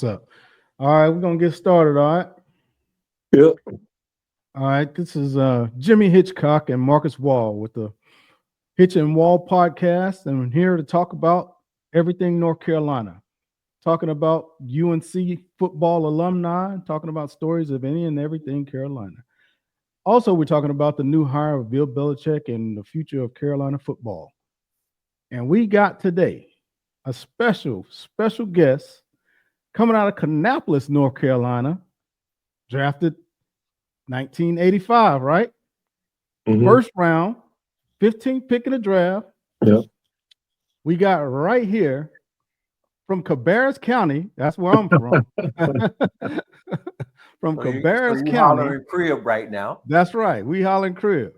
What's up? All right, we're gonna get started. All right. Yep. All right. This is Jimmy Hitchcock and Marcus Wall with the Hitch and Wall podcast, and I'm here to talk about everything North Carolina. Talking about UNC football alumni, talking about stories of any and everything Carolina. Also, we're talking about the new hire of Bill Belichick and the future of Carolina football. And we got today a special guest coming out of Canapolis, North Carolina, drafted 1985, right? Mm-hmm. First round, 15th pick in the draft. Yep. We got right here from Cabarrus County. That's where I'm from. From Cabarrus you County. hollering crib right now. That's right. We hollering crib.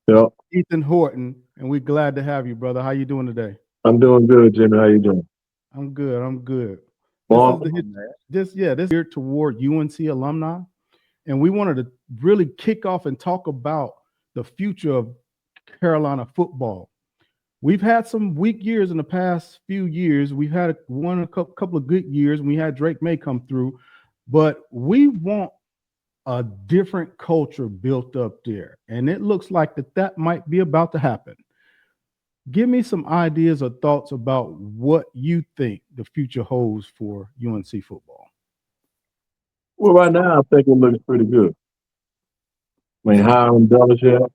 Yep. Ethan Horton, and we're glad to have you, brother. How you doing today? I'm doing good, Jimmy. How you doing? I'm good. I'm good. Well, This year toward UNC alumni, and we wanted to really kick off and talk about the future of Carolina football. We've had some weak years in the past few years. We've had a couple of good years. We had Drake May come through, but we want a different culture built up there, and it looks like that might be about to happen. Give me some ideas or thoughts about what you think the future holds for UNC football. well, right now I think it looks pretty good. I mean, hiring Belichick,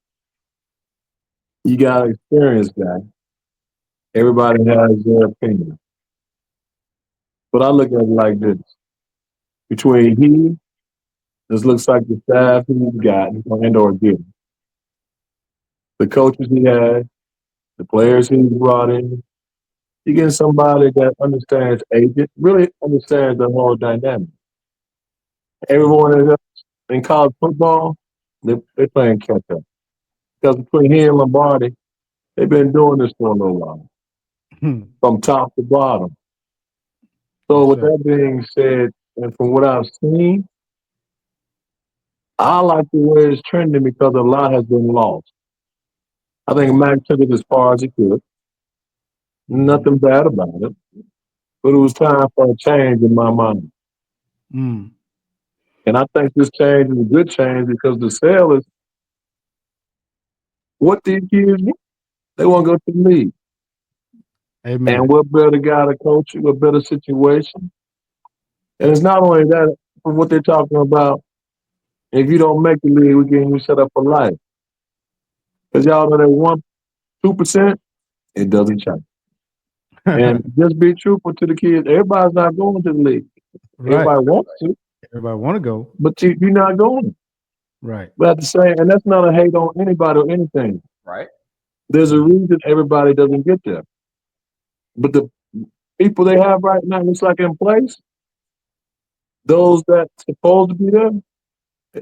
you got an experienced guy. Everybody has their opinion, but I look at it like this: between this looks like the staff he's got and/or getting, the coaches he has, the players he's brought in. You get somebody that understands agent, really understands the whole dynamic. Everyone else in college football, they're playing catch up. Because between he and Lombardi, they've been doing this for a little while, Hmm. from top to bottom. So Yes, with sir. that being said, and from what I've seen, I like the way it's trending because a lot has been lost. I think Mac took it as far as he could. Mhm. Nothing bad about it. But it was time for a change in my mind. Mm. And I think this change is a good change because the sale is what these kids want. They want to go to the league. And Amen. what better guy to coach you, what better situation? And it's not only that, from what they're talking about, if you don't make the league, we get you set up for life. Because y'all know that 2%, it doesn't change. And just be truthful to the kids. Everybody's not going to the league. Right. Everybody wants to, Everybody want to go. but you're not going. Right. But at the same, and that's not a hate on anybody or anything. Right? There's a reason everybody doesn't get there. But the people they have right now, it's like in place, those that supposed to be there,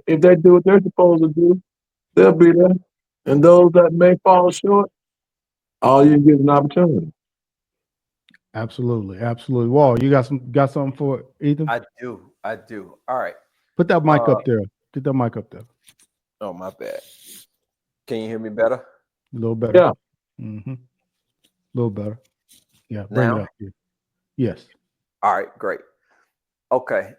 if they do what they're supposed to do, they'll be there. And those that may fall short, all you get is an opportunity. Absolutely. Absolutely. Wall, you got something for Ethan? I do. I do. All right. Put that mic Uh, up there. Get that mic up there. oh, my bad. Can you hear me better A little better. Yeah. Mm-hmm. A little better. Yeah. Bring it now? up here. Yes. All right, great. Okay.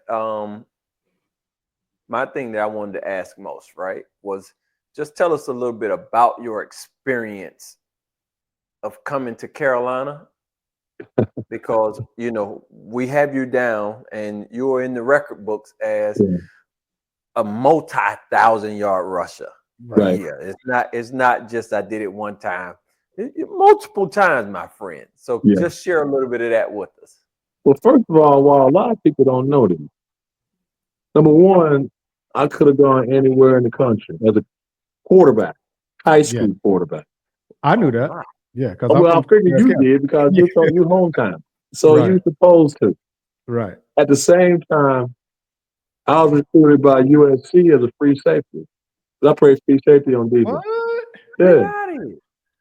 My thing that I wanted to ask most, right, was just tell us a little bit about your experience of coming to Carolina because we have you down and you're in the record books as Yeah. a multi-thousand-yard rusher. Right. Yeah, it's not just I did it one time. Multiple times, my friend. So Yeah. just share a little bit of that with us. Well, first of all, while a lot of people don't know this, number one, I could have gone anywhere in the country as a quarterback, high Yeah. school quarterback. I knew Oh, that. my. Yeah, because Oh, I'm well, I from figured Cabarrus you County. did because Yeah. you hometown. So Right. you supposed to. Right. At the same time, I was recruited by UNC as a free safety. I played free safety on defense. What? Get Yeah. out of here.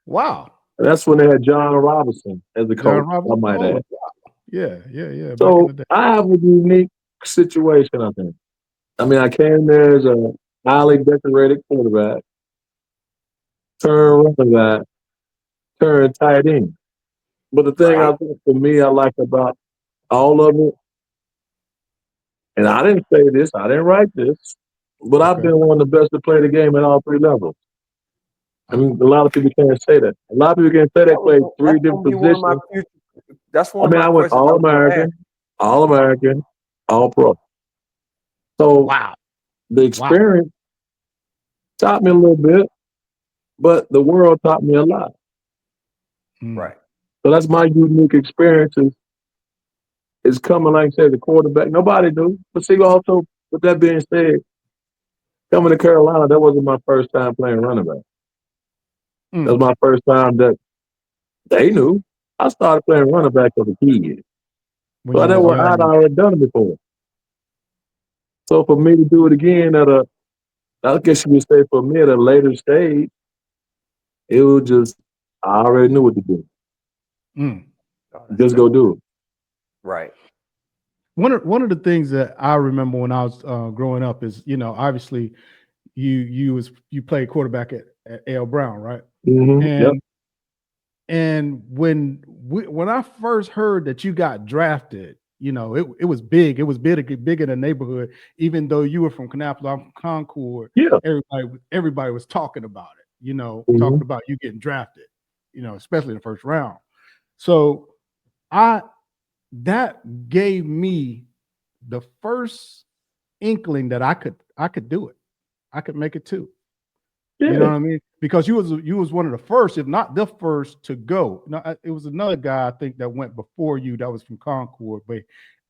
Wow. And that's when they had John Robinson as the coach, John I Robinson. might Oh, add. wow. Yeah. Back in So the day. I have a unique situation, I think. I mean, I came there as a highly decorated quarterback, turned running back, turned tight end. But the thing Right. I think for me, I like about all of it, And I didn't say this, I didn't write this, but I've been one of the best to play the game at all 3 levels. I mean, a lot of people can't say that. A lot of people can't say they played 3 different positions. That's one of my I went questions. All American, All Pro. So the experience taught me a little bit, but the world taught me a lot. Right. So that's my unique experiences. Is coming, like I said, the quarterback. Nobody knew. But see, also, with that being said, coming to Carolina, that wasn't my first time playing running back. That was my first time that they knew. I started playing running back as a kid. So I'd already done it before. So for me to do it again I guess you would say for me at a later stage, it was just, I already knew what to do. Just go do it. Right. One of the things that I remember when I was growing up is, obviously you played quarterback at L. Brown, right? Mm-hmm. And when I first heard that you got drafted, it was big. It was big in the neighborhood. Even though you were from Canapolis, I'm from Concord. Yeah. Everybody was talking about it. Talking about you getting drafted. Especially in the first round. So that gave me the first inkling that I could do it. I could make it too. Yeah. You know what I mean? Because you was one of the first, if not the first, to go. Now, it was another guy I think that went before you that was from Concord, but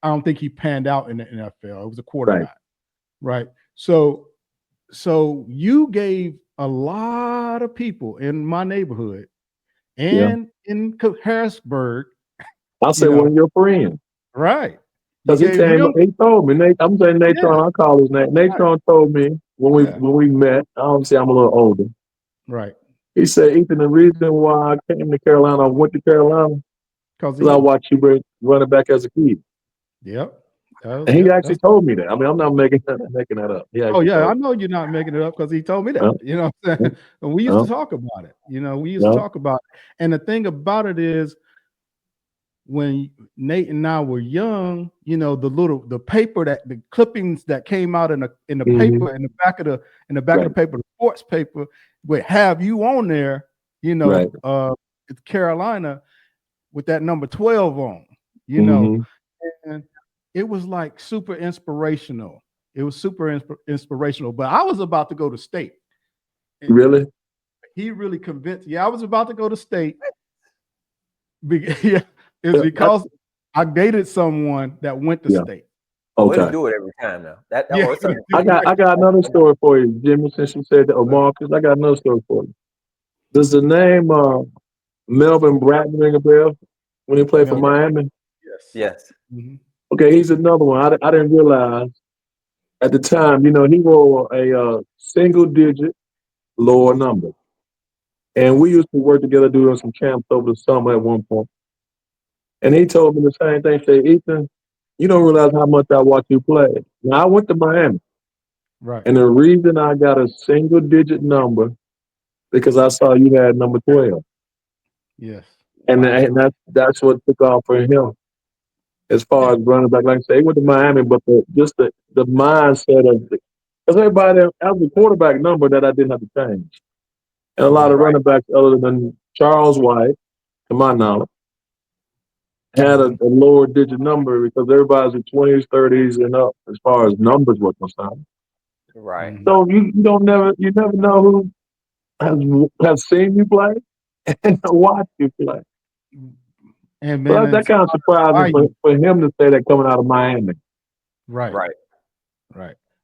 I don't think he panned out in the NFL. It was a quarterback, right? So you gave a lot of people in my neighborhood and in Harrisburg. I'll say one of your friends. Right. Because he told me, I'm saying Natron, I'll call his name. Natron told me when we met, obviously I'm a little older. Right. He said, Ethan, the reason why I came to Carolina, I went to Carolina, because I watched you running back as a kid. Yep. And he actually told me that. I mean, I'm not making that up. I know you're not making it up because he told me that. You know what I'm saying? And we used to talk about it. We used to talk about it. And the thing about it is, when Nate and I were young, the paper the clippings that came out in the paper in the back of the paper, the sports paper would have you on there, it's Carolina with that number 12 on, and it was like super inspirational. It was super inspirational, but I was about to go to state. Really? He really convinced. Yeah, I was about to go to state. Yeah. It's because I dated someone that went to state. Okay. We do it every time now. That works. I got another story for you, Jimmy, since you said that, or Marcus. I got another story for you. Does the name Melvin Bratton ring a bell when he played for Miami? Yes. Mm-hmm. Okay, he's another one. I didn't realize at the time, he wore a single-digit lower number. And we used to work together doing some camps over the summer at one point. And he told me the same thing. He said, Ethan, you don't realize how much I watch you play. Now, I went to Miami. Right. And the reason I got a single-digit number, because I saw you had number 12. Yes. And that's what took off for him. As far as running back, like I say, he went to Miami, but the mindset of because everybody, that was a quarterback number that I didn't have to change. And a lot of running backs other than Charles White, to my knowledge, had a lower digit number because everybody's in 20s, 30s, and up as far as numbers were concerned. Right. So you never know who has seen you play and watched you play. And man, so that kind of surprising for him to say that coming out of Miami. Right.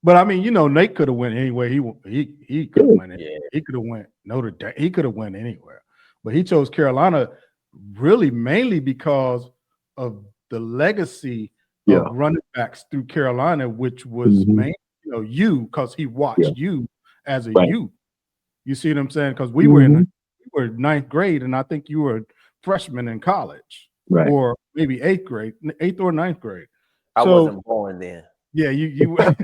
But I mean, Nate could have went anywhere. He could have went. Yeah. He could have went Notre Dame. He could have went anywhere, but he chose Carolina really mainly because of the legacy of running backs through Carolina, which was mainly because he watched you as a youth. You see what I'm saying? Because we were we were ninth grade, and I think you were a freshman in college, or maybe eighth or ninth grade. I wasn't born then. Yeah, you. You were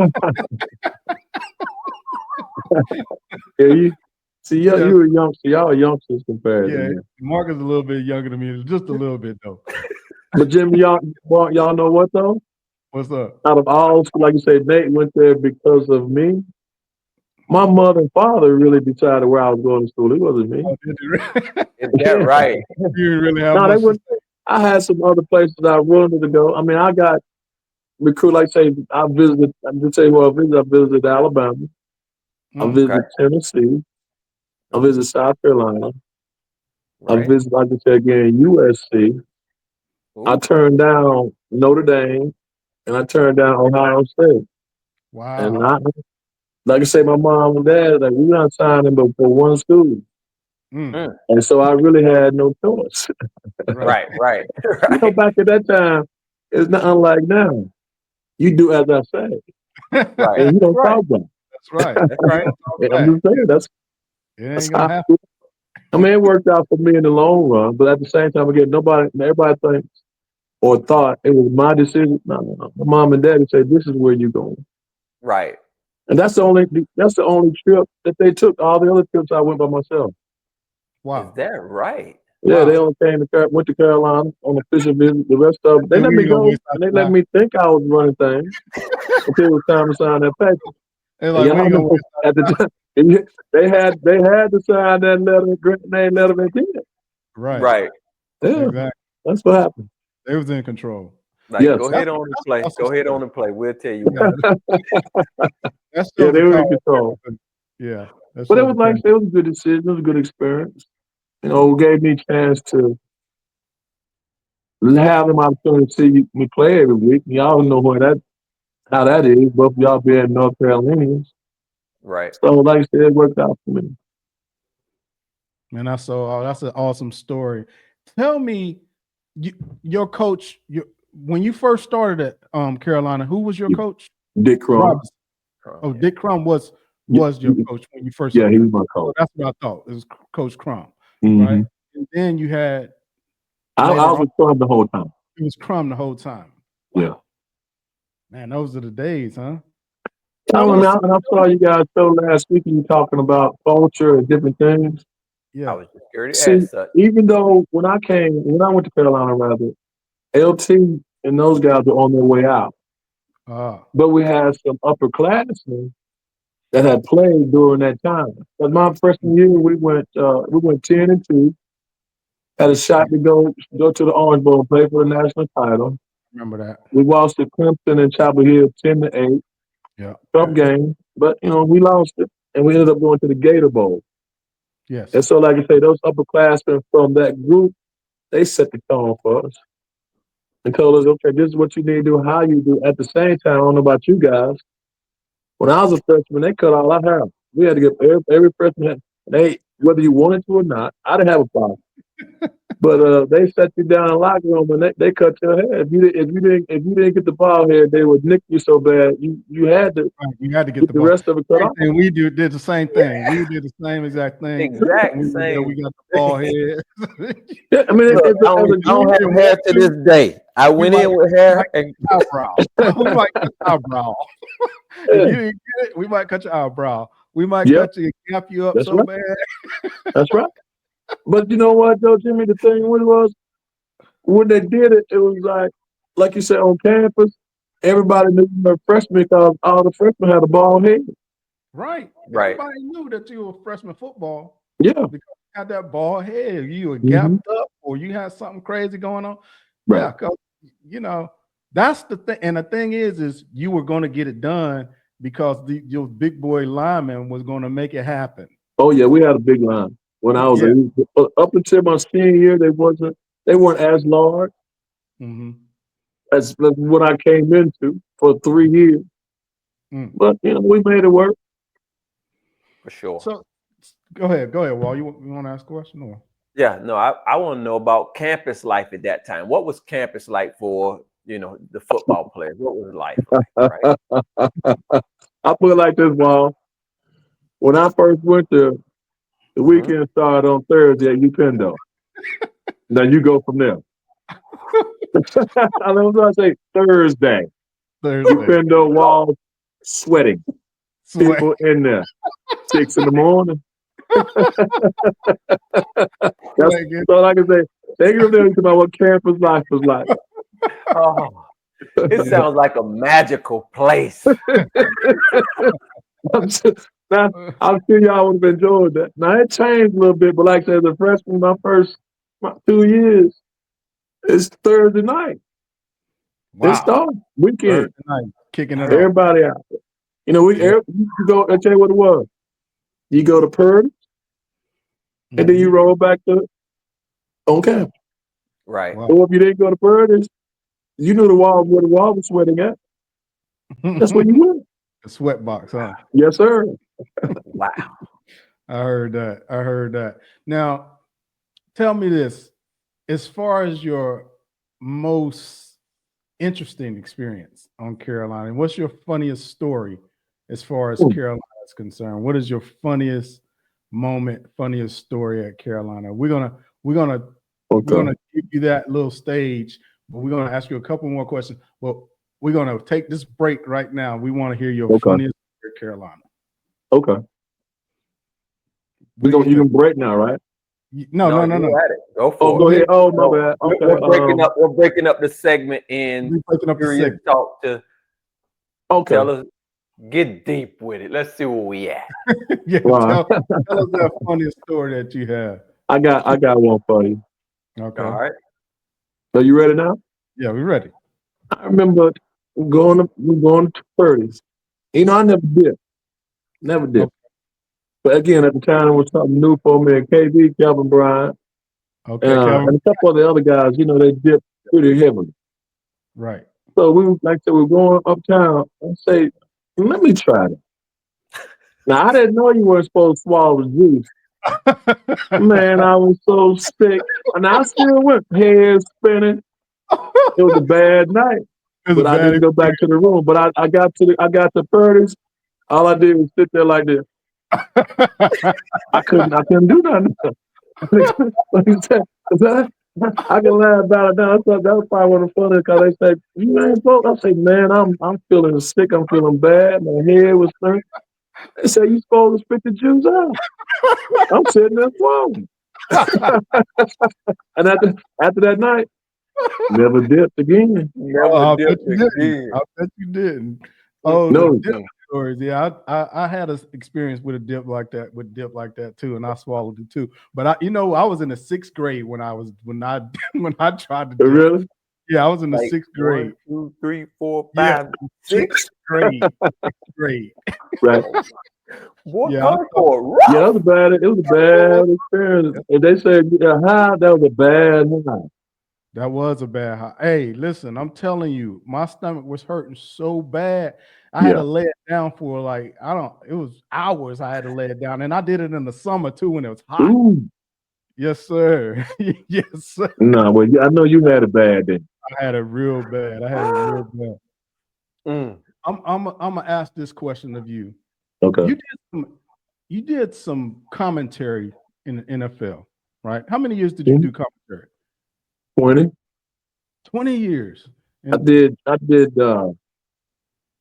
young. So y'all are youngsters compared. Yeah, Mark is a little bit younger than me, just a little bit though. But Jimmy, y'all know what though? What's up? Out of all, like you say, Nate went there because of me. My mother and father really decided where I was going to school. It wasn't me. Oh, did you really? Is that right? You didn't really have No, they much to wouldn't. say. I had some other places I wanted to go. I mean, I got recruit. Like say, I visited. I'm just tell you what I visited. I visited Alabama. I Mm, visited Tennessee. I visited South Carolina. I Right. visited, like I said again, USC. I Ooh, turned down Notre Dame, and I turned down Ohio State. And wow. I, like I say, my mom and dad, like we not signing but for one school. Mm, mm, And so I really had no choice. right. right, right, You know, right, back at that time, it's not unlike now. You do as I say, right. and you That's don't right. talk back. That's right. That's right. Talk And I'm back. just saying It that's ain't how. gonna happen. I mean, it worked out for me in the long run, but at the same time, again, everybody thinks or thought it was my decision. No, no, no. My mom and daddy said, "This is where you're going," Right. and that's the only trip that they took. All the other trips I went by myself. Is Wow. that right? Yeah, they Wow. only went to Carolina on a fishing visit. The rest of them, they And let we me ain't gonna go waste our and they let time. me think I was running things until it was time to sign that paper. They're And like, we y'all ain't gonna know waste at the time they had to sign that letter, grant name letter, and did it. right. Right. Yeah, Exactly. that's what happened. They was in control. Like, Yes, go ahead on and play. That's Go awesome ahead story. on and play. We'll tell you Yeah, when. that yeah, shows they the were power in of control. parents. Yeah, that But it shows was the like parents. it was a good decision. It was a good experience. You know, it gave me a chance to have them opportunity to see me play every week. Y'all know how that is. Both of y'all being North Carolinians. Right. So, like I said, it worked out for me. Man, that's an awesome story. Tell me, your coach, when you first started at Carolina, who was your coach? Dick Crum. Robinson. Oh, Yeah. Dick Crum was Yeah, your coach when you first. he was my So coach. that's what I thought. It was Coach Crum, Mm-hmm. right? And then you had I later was on, with Crum the whole time. it was Crum the whole time. Yeah. Man, those are the days, huh? I Tell mean, us. I saw you guys show last week and you talking about culture and different things. I Yeah. was just scared to See, ask such. even though when I went to Carolina, rather, LT and those guys were on their way out. But we had some upperclassmen that had played during that time. But my freshman year, we went 10-2, had a shot to go to the Orange Bowl and play for the national title. Remember that? We lost to Clemson and Chapel Hill 10-8. Yeah. Tough game, but we lost it, and we ended up going to the Gator Bowl. Yes. And so, like I say, those upperclassmen from that group, they set the tone for us and told us, okay, this is what you need to do, how you do. At the same time, I don't know about you guys. When I was a freshman, they cut all our hair. We had to get every freshman. Whether you wanted to or not, I didn't have a problem. But they set you down in the locker room and they cut your hair. If you didn't get the ball head, they would nick you so bad you had to Right, you had to get get the the ball. rest of it cut Same off. thing we did the same thing. We did the same exact thing. Exact When we were there, same we got the ball head. Yeah, I mean, Look, as a I don't group, have hair to this day. I we went might, in with we hair might and cut your eyebrow. We might cut your eyebrow. If yeah, you didn't get it, we might cut your eyebrow. We might yep, cut you and cap you up that's so right, bad. that's right. But you know what, though, Jimmy? The thing was when they did it, it was like you said, on campus, everybody knew you were a freshman because all the freshmen had a bald head. Right. right. Everybody knew that you were freshman football Yeah, because you had that bald head. You were hmm gapped up or you had something crazy going on. right. Yeah, because that's the thing. And the thing is you were going to get it done because your big boy lineman was going to make it happen. Oh yeah, we had a big line when I was Yeah. up until my senior year. They weren't as large Mm-hmm. as what I came into for 3 years. Mm. But we made it work. For sure. So go ahead, Wall. You want to ask a question or? Yeah, no, I want to know about campus life at that time. What was campus like for, the football players? What was life like, right? I put it like this, Wall. When I first went there, the Mhm. weekend started on Thursday at UPenn. Now you go from there. I was going to say Thursday. Thursday. UPenn Wall sweating. Sweat. People in there. 6 in the morning. That's Like it. so like I say, they give them about what campus life was like. Oh, It sounds like a magical place. Now, I'm sure y'all would have enjoyed that. Now it changed a little bit, but like I said, as a freshman, my 2 years, it's Thursday night. Wow. It starts weekend. Thursday night, kicking it off. Everybody out. You know, you go. I tell you what it was. You go to Purdy, and then you roll back to on campus. Right. Wow. Or if you didn't go to Purdy, you knew where the wall was sweating at. That's where you went. The sweat box, huh? Yes, sir. Wow. I heard that. Now, tell me this. As far as your most interesting experience on Carolina, what's your funniest story as far as Carolina is concerned? What is your funniest moment, funniest story at Carolina? We're gonna give you that little stage, but we're gonna ask you a couple more questions. Well, we're gonna take this break right now. We want to hear your funniest story at Carolina. Okay. You can break now, right? No. Go for it. Go ahead. Oh, my bad. Okay. We're breaking up the segment in serious talk to tell us, get deep with it. Let's see where we at. Yeah, wow. tell us that funniest story that you have. I got one for you. Okay. All right. So you ready now? Yeah, we're ready. I remember going to Purdy's. You know, I never did. Okay. But again, at the time, it was something new for me. And KB, Kelvin Bryant, and a couple of the other guys, you know, they dipped pretty heavily. Right. So we were going uptown and say, let me try that. Now, I didn't know you weren't supposed to swallow the juice. Man, I was so sick. And I still went head spinning. It was a bad night. But I didn't go back to the room. But I got to Purdy's. All I did was sit there like this. I couldn't do nothing. I can laugh about it now. I thought that was probably one of the funniest because they said, you ain't supposed. I said, man, I'm feeling sick. I'm feeling bad. My head was hurt. They said, you supposed to spit the juice out. I'm sitting there swallowing. And after that night, never dipped again. I bet you didn't. Oh, no. Dip stories. Yeah, I had an experience with a dip like that too, and I swallowed it too. But I was in the 6th grade when I tried to dip. Really? Yeah, I was in the 6th grade. 1, 2, 3, 4, 5, 6th grade. 6th grade. Right. What that was bad. It was a bad experience. And they said that was a bad night. That was a bad high. Hey, listen, I'm telling you, my stomach was hurting so bad. I had to lay it down for it was hours I had to lay it down. And I did it in the summer too when it was hot. Ooh. Yes, sir. Yes, sir. No, well, I know you had it bad then. I had it real bad. I'm gonna ask this question of you. Okay. You did some commentary in the NFL, right? How many years did you do commentary? 20 years. I did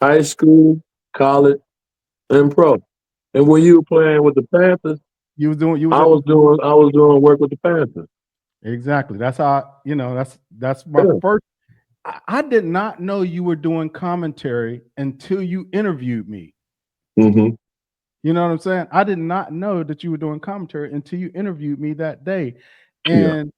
high school, college, and pro. And when you were playing with the Panthers, I was doing work with the Panthers. Exactly. That's how that's my first. I did not know you were doing commentary until you interviewed me. Mm-hmm. You know what I'm saying? I did not know that you were doing commentary until you interviewed me that day. And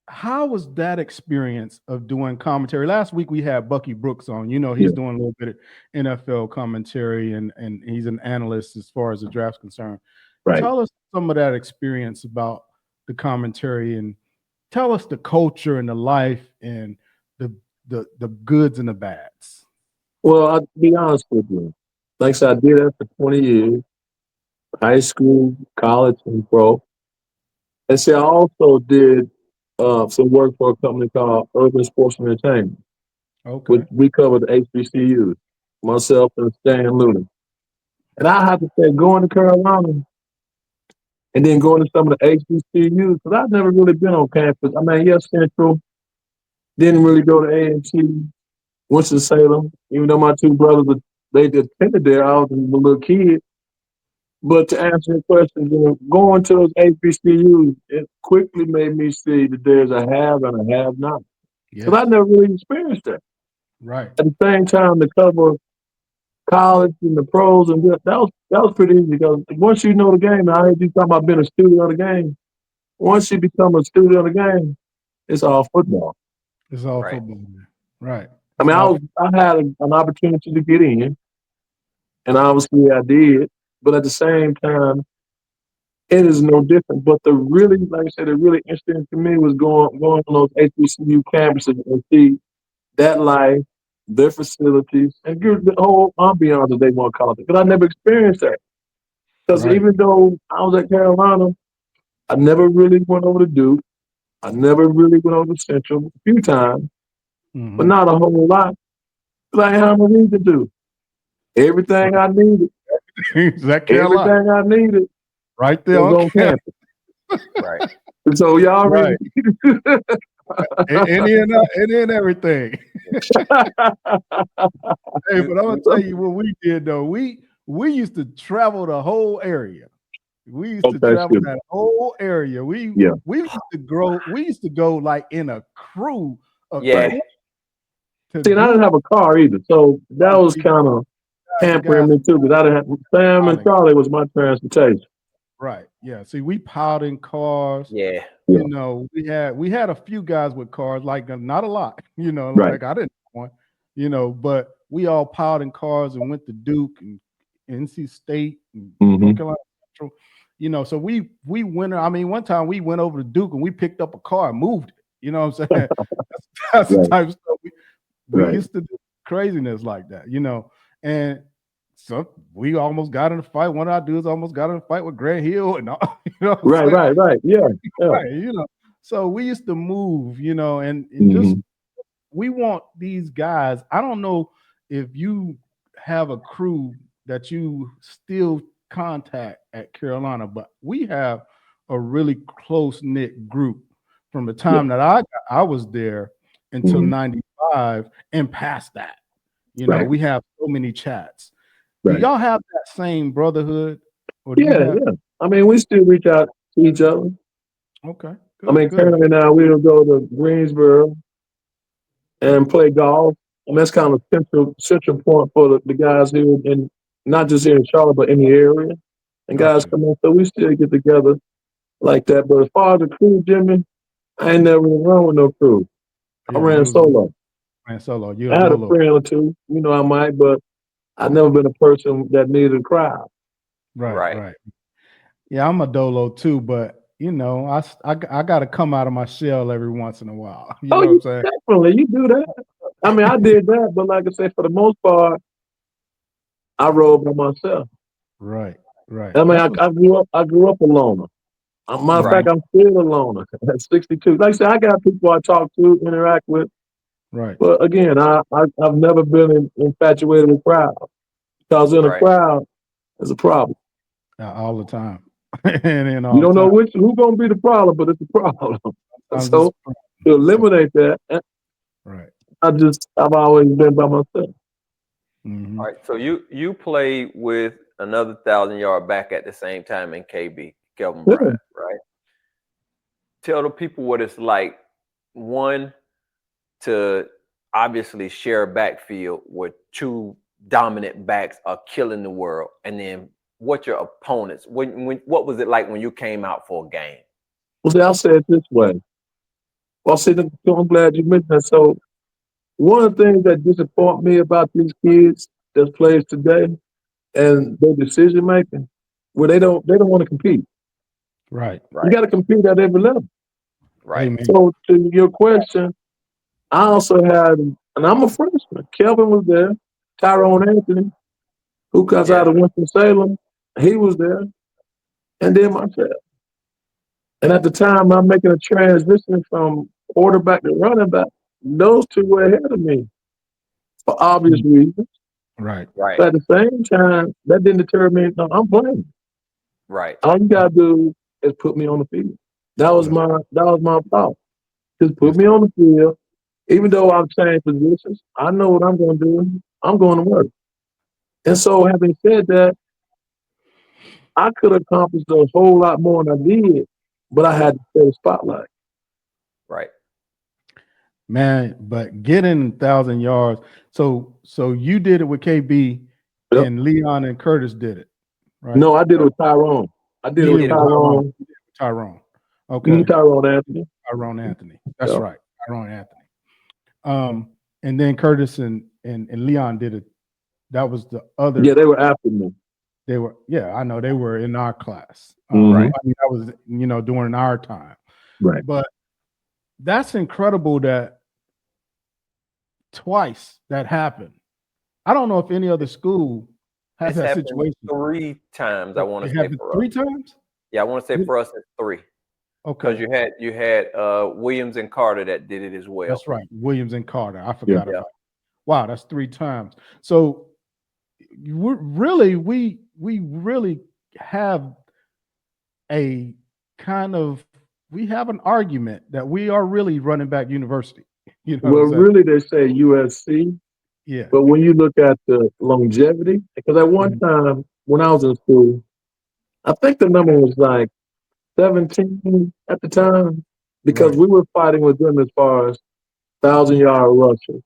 how was that experience of doing commentary? Last week we had Bucky Brooks on. You know, he's doing a little bit of NFL commentary and he's an analyst as far as the draft's concerned. Right. Tell us some of that experience about the commentary and tell us the culture and the life and the goods and the bads. Well, I'll be honest with you. Like I said, I did that for 20 years, high school, college, and pro. And see, I also did some work for a company called Urban Sports Entertainment. Okay. We covered the HBCUs, myself and Stan Luton. And I have to say, going to Carolina and then going to some of the HBCUs, because I've never really been on campus. I mean, yes, Central, didn't really go to A&T, Winston-Salem, even though my two brothers, they attended there. I was a little kid. But to answer your question, going to those HBCUs, it quickly made me see that there's a have and a have not. Because I never really experienced that. Right. At the same time, to cover college and the pros and that was pretty easy because once you know the game, I heard you talking about being a student of the game. Once you become a student of the game, it's all football. It's all Right. football, man. Right. I It's mean, all I had an opportunity to get in, and obviously I did. But at the same time, it is no different. But the really, like I said, the really interesting to me was going on those HBCU campuses and see that life, their facilities, and the whole ambiance that they want to call it. Because I never experienced that. Because right. even though I was at Carolina, I never really went over to Duke. I never really went over to Central a few times, but Mhm. not a whole lot. But I had my need to do everything I needed. Is that Carolina? Everything I needed Right there was on on campus. campus. Right. And so y'all already Right. Any and everything. Hey, but I'm gonna tell you what we did though. We used to travel the whole area. We used to okay, travel sure. that whole area. Yeah. We used to grow. We used to go like in a crew of Yeah. 20 to See, and I do didn't have a car either, so that was kind of you hampering guys me too. Because I didn't have Sam and Charlie was my transportation. right. Yeah. See, we piled in cars. Yeah. Yeah. You know, we had a few guys with cars, like not a lot. You know, Right. like I didn't have one. You know, but we all piled in cars and went to Duke and NC State and Mhm. North Carolina Central. You know, so we went. I mean, one time we went over to Duke and we picked up a car and moved it. You know what I'm saying? That's the Right. type of stuff we Right. used to do craziness like that. You know, and so we almost got in a fight. One of our dudes almost got in a fight with Grant Hill and all. You know what I'm saying? Right. Yeah. Yeah. Right, you know. So we used to move, you know, and just Mhm. we want these guys. I don't know if you have a crew that you still contact at Carolina, but we have a really close knit group from the Yeah. time that I was there until Mhm. 95 and past that. You know, Right. we have so many chats. Do Right. y'all have that same brotherhood? Or do you Yeah. have Yeah. I mean, we still reach out to each other. okay, I good, mean, good. currently now we'll go to Greensboro and play golf. And that's kind of central point for the guys here, and not just here in Charlotte, but in the area. And guys Gotcha. come in, so we still get together like that. But as far as the crew, Jimmy, I ain't never run with no crew. I Yeah, ran you was solo. man solo. You're a I had a dolo. friend or two, I might, but I've never been a person that needed a crowd. Right, Right. right. Yeah, I'm a dolo too, but you know, I got to come out of my shell every once in a while. You Oh, know what I'm you saying? definitely you do that. I mean, I did that, but like I said, for the most part, I rode by myself. Right, right. I mean, That's what. I grew up a loner. Matter of Right. fact, I'm still a loner at 62. Like I said, I got people I talk to, interact with, Right. but again, I've never been infatuated with crowd because in a Right. crowd is a problem. All the time, and then You all the don't know time. who's gonna be the problem, but it's a problem. Sometimes it's So to eliminate that, right. I've always been by myself. Mm-hmm. All right. So you played with another 1,000-yard back at the same time in KB, Kelvin Yeah. Bryant, right? Tell the people what it's like, one, to obviously share a backfield where two dominant backs are killing the world, and then what your opponents, what was it like when you came out for a game? Well, see, I'll say it this way. Well, see, I'm glad you mentioned that. So one of the things that disappoint me about these kids that plays today and their decision making, where they don't want to compete. Right. You Right. got to compete at every level. Right. Amen. So to your question, I also had, and I'm a freshman. Kelvin was there. Tyrone Anthony, who comes out Yeah. of Winston-Salem, he was there. And then myself. And at the time, I'm making a transition from quarterback to running back. Those two were ahead of me for obvious reasons. Right. Right. But at the same time, that didn't deter me. No, I'm playing. Right. All you gotta do is put me on the field. That was my thought. Just put Yes. me on the field. Even though I've changed positions, I know what I'm gonna do. I'm going to work. And so having said that, I could have accomplished a whole lot more than I did, but I had to stay the spotlight. Right. Man, but getting 1,000 yards. So you did it with KB, Yep. and Leon and Curtis did it, right? No, I did it with Tyrone. I did it with Tyrone. Tyrone. Okay. Tyrone Anthony. Tyrone Anthony. That's Yep. right. Tyrone Anthony. And then Curtis and Leon did it. That was the other. Yeah, they were after me. They were. Yeah, I know they were in our class. Right. I mean, that was during our time. Right. But that's incredible that twice that happened. I don't know if any other school has It's that happened situation. 3 times. I want to say for us. 3 times. Yeah, I want to say for us it's 3. Okay. Because you had Williams and Carter that did it as well. That's right. Williams and Carter. I forgot Yeah. about it. Wow, that's 3 times. So we really have a kind of an argument that we are really running back university. You know Well, really, they say USC. Yeah. But when you look at the longevity, because at one time when I was in school, I think the number was like 17 at the time, because we were fighting with them as far as 1,000-yard rushes.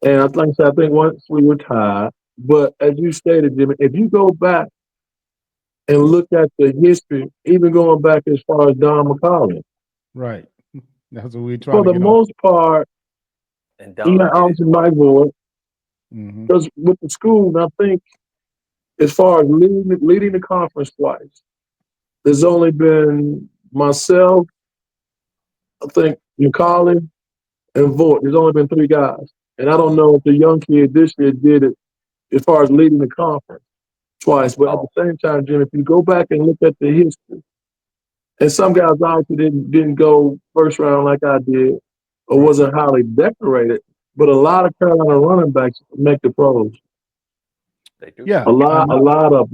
And I think once we were tied. But as you stated, Jimmy, if you go back and look at the history, even going back as far as Don McCollum, right. That's what we try for to the most part, and even Alton Mike Boyd, because with the school, I think as far as leading the conference twice, there's only been myself, I think McCollum, and Voigt. There's only been 3 guys. And I don't know if the young kid this year did it as far as leading the conference twice. But at the same time, Jim, if you go back and look at the history, and some guys obviously didn't go first round like I did, or wasn't highly decorated, but a lot of Carolina running backs make the pros. They do. Yeah, a lot of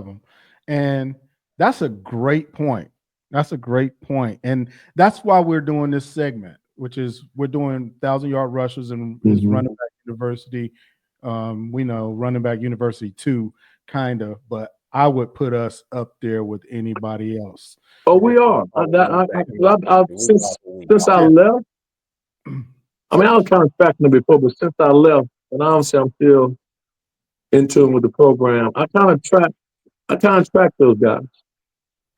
them. And that's a great point. And that's why we're doing this segment, which is we're doing 1,000-yard rushes and is running back university. We know running back university too, kind of, but I would put us up there with anybody else. Oh, we are. Since I left, I mean, I was kind of tracking them before, but since I left, and obviously I'm still in tune with the program, I kind of track those guys.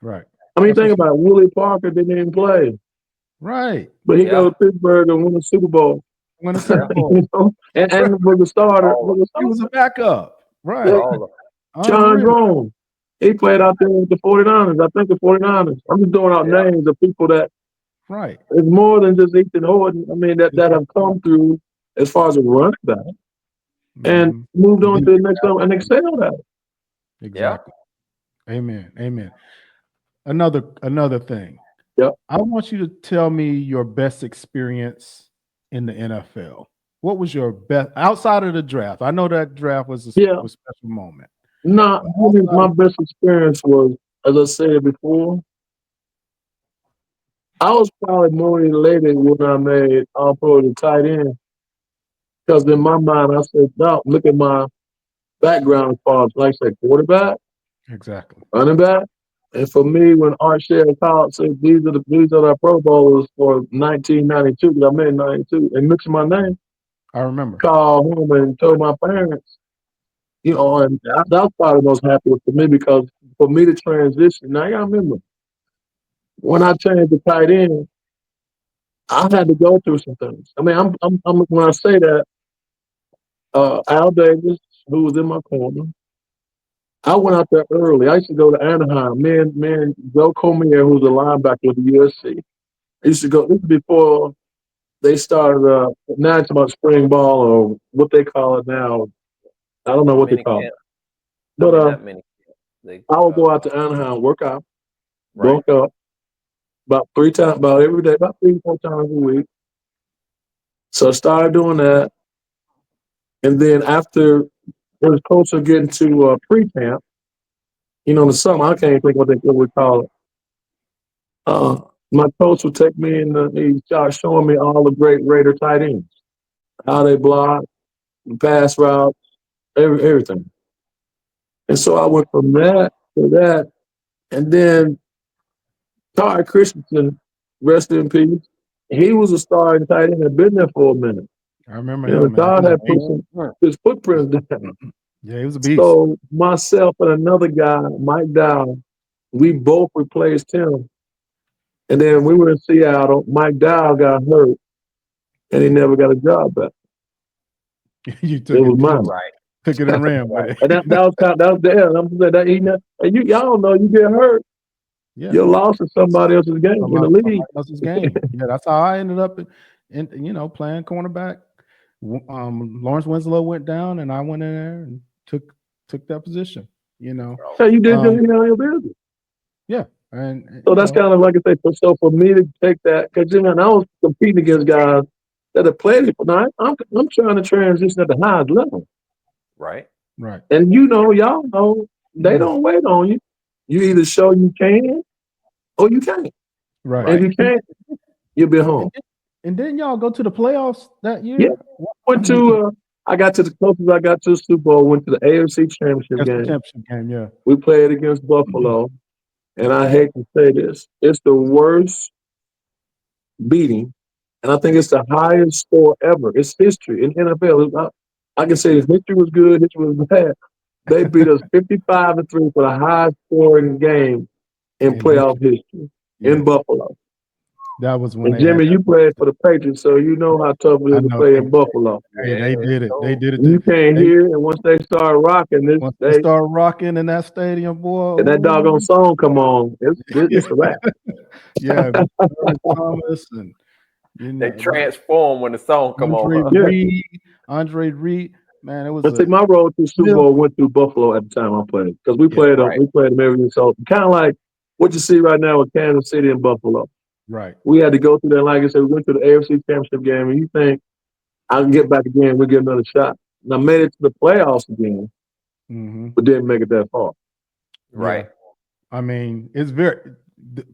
Right. I mean, think about it. Willie Parker didn't even play. Right. But he go to Pittsburgh and win a Super Bowl. You know? and was a starter. He was a backup. Right. John Jones. He played out there with the 49ers. I think the 49ers. I'm just throwing out names of people that it's more than just Ethan Horton. I mean, that have come through as far as a running back and moved on to the next level and excelled at it. Exactly. Amen. Another thing. Yep. I want you to tell me your best experience in the NFL. What was your best outside of the draft? I know that draft was a special moment. No, my best experience was, as I said before, I was probably more elated when I made All-Pro the tight end. Because in my mind, I said, no, look at my background as far as, like I said, quarterback, exactly, running back. And for me, when Art Shea College said these are the Pro Bowlers for 1992, because I made 92, and mentioned my name, I remember. Called home and told my parents, and that was probably the most happiest for me, because for me to transition, now y'all remember, when I changed to tight end, I had to go through some things. I mean, I'm when I say that, Al Davis, who was in my corner, I went out there early. I used to go to Anaheim. Man, Joe Cormier, who was a linebacker with the USC. I used to go. This is before they started. Now it's about spring ball, or what they call it now. I don't know what they call it. But I would go out to Anaheim, work out, bulk up about 3 times, about every day, about 3-4 times a week. So I started doing that, and then after it was closer getting to pre-camp, in the summer, I can't think what we call it. My coach would take me and he started showing me all the great Raider tight ends, how they block, the pass routes, everything. And so I went from that to that, and then Todd Christensen, rest in peace. he was a starting tight end, had been there for a minute. I remember You know, him, man. God He was had a put beast. his footprints down. Yeah, he was a beast. So myself and another guy, Mike Dow, we both replaced him. And then we were in Seattle. Mike Dow got hurt, and he never got a job back. You took It was mine. Right. took it and ran with it. And that was there. And I'm saying that y'all know you get hurt, Yeah, your loss is somebody else's game in the league. Somebody else's game. Yeah, that's how I ended up in playing cornerback. Lawrence Winslow went down, and I went in there and took that position. So you did your business. Yeah, and So that's kind of like I say. So for me to take that, because I was competing against guys that have played it. Now I'm trying to transition at the highest level. Right. right. And y'all know, they don't wait on you. You either show you can or you can't. Right. And if you can't, you'll be home. And didn't y'all go to the playoffs that year? Yeah. I got to the closest I got to the Super Bowl, went to the AFC Championship game. Yeah. We played against Buffalo. And I hate to say this, it's the worst beating. And I think it's the highest score ever. It's history in NFL. I can say history was good, history was bad. They beat us 55-3 for the highest scoring game in playoff history in Buffalo. That was when and Jimmy, you played for the Patriots, so you know how tough it is to play in Buffalo. They did it. They did it. You can't hear, and once they start rocking, they start rocking in that stadium, boy. And that doggone song come on, it's a wrap. Yeah, Thomas and they transform when the song come on. Andre Reed, man, it was. Let's say my road to Super Bowl went through Buffalo at the time I played, because we played them every year. So kind of like what you see right now with Kansas City and Buffalo. Right. We had to go through that. Like I said, we went to the AFC Championship game, and you think I can get back again, we'll get another shot. And I made it to the playoffs again, but didn't make it that far. Right. Yeah. I mean,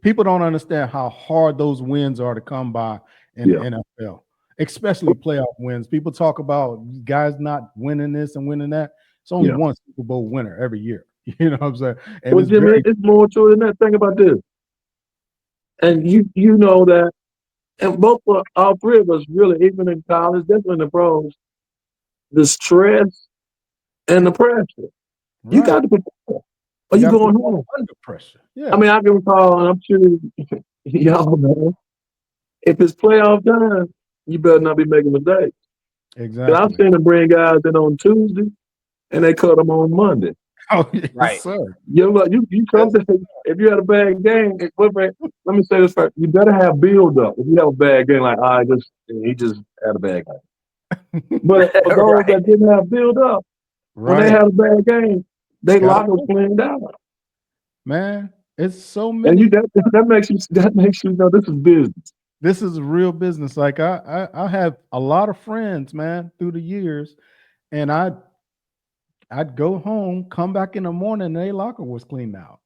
people don't understand how hard those wins are to come by in the NFL, especially playoff wins. People talk about guys not winning this and winning that. It's only one Super Bowl winner every year. You know what I'm saying? And well, Jimmy, it's more to it than that. Think about this. And you know that, and all three of us really, even in college, definitely in the pros, the stress and the pressure. Right. You got to prepare. Or you going home under pressure. Yeah. I mean, I can recall, and I'm sure y'all know, if it's playoff time, you better not be making mistakes. Exactly. I've seen them bring guys in on Tuesday, and they cut them on Monday. Oh, yes, sir. You come to, if you had a bad game, let me say this first. You better have build up. If you have a bad game, like he just had a bad game. But for those that didn't have build up, when they had a bad game, they lock them cleaned out. Man, it's so many. And that makes you know this is business. This is real business. Like I have a lot of friends, man, through the years, and I'd go home, come back in the morning, and their locker was cleaned out.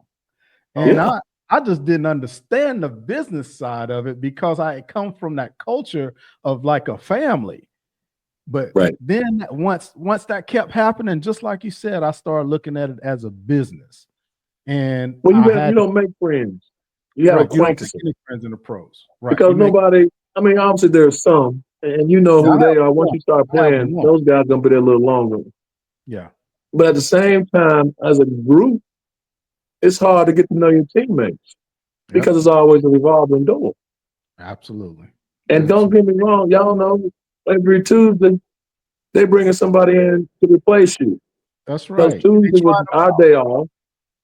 And I just didn't understand the business side of it because I had come from that culture of like a family. But then once that kept happening, just like you said, I started looking at it as a business. And you don't make friends. You have acquaintances. You don't make any friends in the pros. Right. Because obviously there's some, and you know who they are. Once you start playing, those guys are going to be there a little longer. Yeah. But at the same time, as a group, it's hard to get to know your teammates because it's always a revolving door. Absolutely. And don't get me wrong, y'all know every Tuesday they bringing somebody in to replace you. That's right. Because Tuesday was our day off,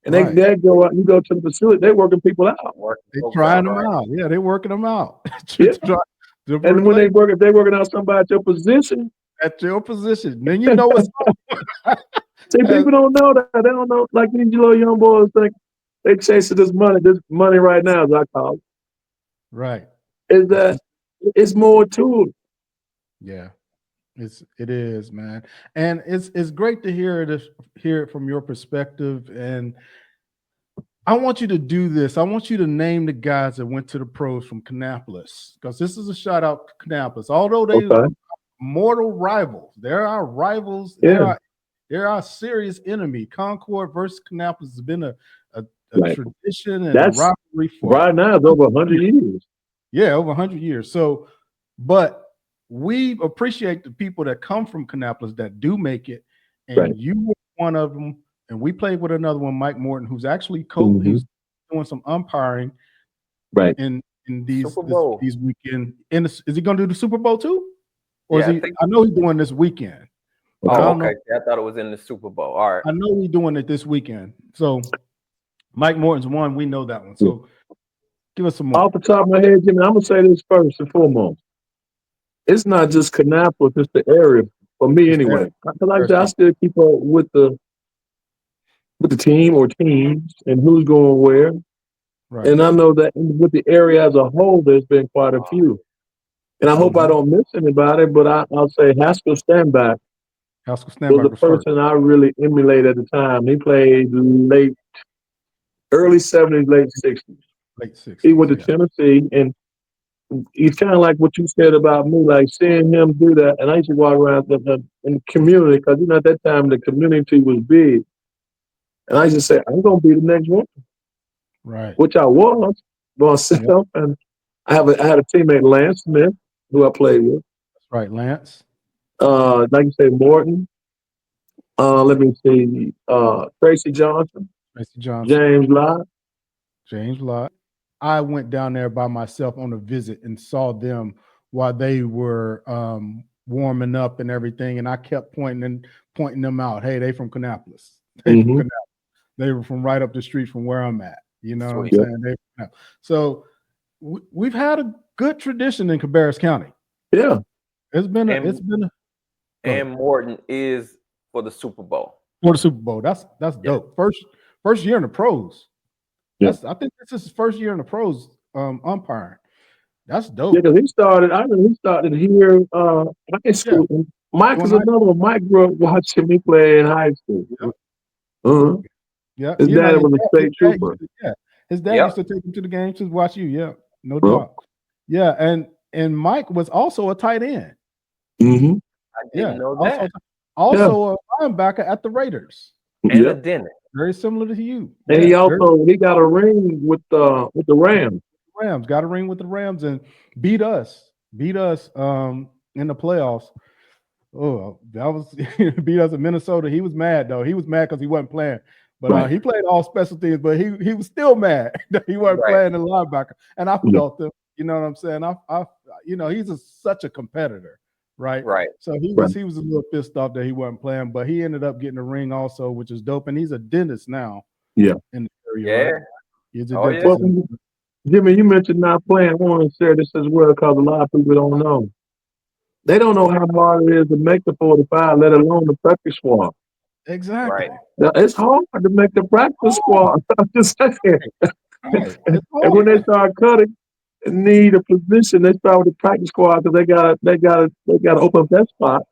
and they go out. You go to the facility, they're working people out. They're trying them out. Yeah, they're working them out. And when they're working out somebody at your position. Then you know it's See, people don't know that. They don't know. Like these little young boys think they chasing this money right now, as I call it. Right. Is that it's more to it. Yeah. It is, man. And it's great to hear it from your perspective. And I want you to do this. I want you to name the guys that went to the pros from Canapolis, because this is a shout out to Canapolis. Although they are mortal rivals, they're our rivals. Yeah. They're our serious enemy. Concord versus Canapolis has been a tradition and a rivalry for right now. It's over 100 years. Yeah, over 100 years. So, but we appreciate the people that come from Canapolis that do make it, and Right. you were one of them. And we played with another one, Mike Morton, who's actually Mhm. he's doing some umpiring Right. in these Super Bowl. these weekend. Is he going to do the Super Bowl too? Or Yeah, is he? I know he's doing this weekend. I Oh, don't know. okay. I thought it was in the Super Bowl. All right. I know he's doing it this weekend. So Mike Morton's one. We know that one. So give us some more. Off the top of my head, Jimmy, I'm gonna say this first and foremost. It's not just Canapolis, it's the area for me It's anyway. Because like I said, I still keep up with the team or teams and who's going where. Right. And I know that with the area as a whole, there's been quite a few. And I hope I don't miss anybody, but I'll say Haskell Standback Haskell was Standback the was first. person I really emulated at the time. He played early 70s, late 60s. Late 60s. He went to Tennessee, and he's kind of like what you said about me, like seeing him do that. And I used to walk around in the community because, you know, at that time the community was big. And I used to say, I'm going to be the next one. Right. Which I was myself. And I had a teammate, Lance Smith, who I played with. That's right, Lance. Like you say, Morton. Let me see. Tracy Johnson. James Lott. James Lott. I went down there by myself on a visit and saw them while they were warming up and everything, and I kept pointing them out. Hey, they from Canapolis. They from Canapolis. They were from right up the street from where I'm at. You know what I'm saying? So we've had a good tradition in Cabarrus County. Yeah, it's been and Morton is for the Super Bowl. For the Super Bowl, that's dope. First year in the pros. I think this is his first year in the pros umpiring. That's dope. Yeah, because he started here high school. Yeah. Mike is another one. Mike grew up watching me play in high school. Yeah. His dad was a state trooper. His dad used to take him to the games to watch you. Yeah, no doubt. Yeah, and Mike was also a tight end. Mm-hmm. I didn't know that. Also a linebacker at the Raiders. And a dentist. Very similar to you. And he got a ring with the Rams. Rams got a ring with the Rams and beat us in the playoffs. Oh, that was beat us in Minnesota. He was mad though. He was mad because he wasn't playing. But he played all special teams, but he was still mad that he wasn't playing the linebacker. And I felt him. You know what I'm saying? I he's such a competitor, right? Right. So he was a little pissed off that he wasn't playing, but he ended up getting a ring also, which is dope. And he's a dentist now. Yeah. In the area. Yeah. Right? He's a dentist. Well, Jimmy, you mentioned not playing. I want to share this as well because a lot of people don't know. They don't know how hard it is to make the 45, let alone the practice squad. Exactly. Right. It's hard to make the practice squad. I'm just saying. Right. And when they start cutting and need a position, they start with the practice squad because they gotta open up that spot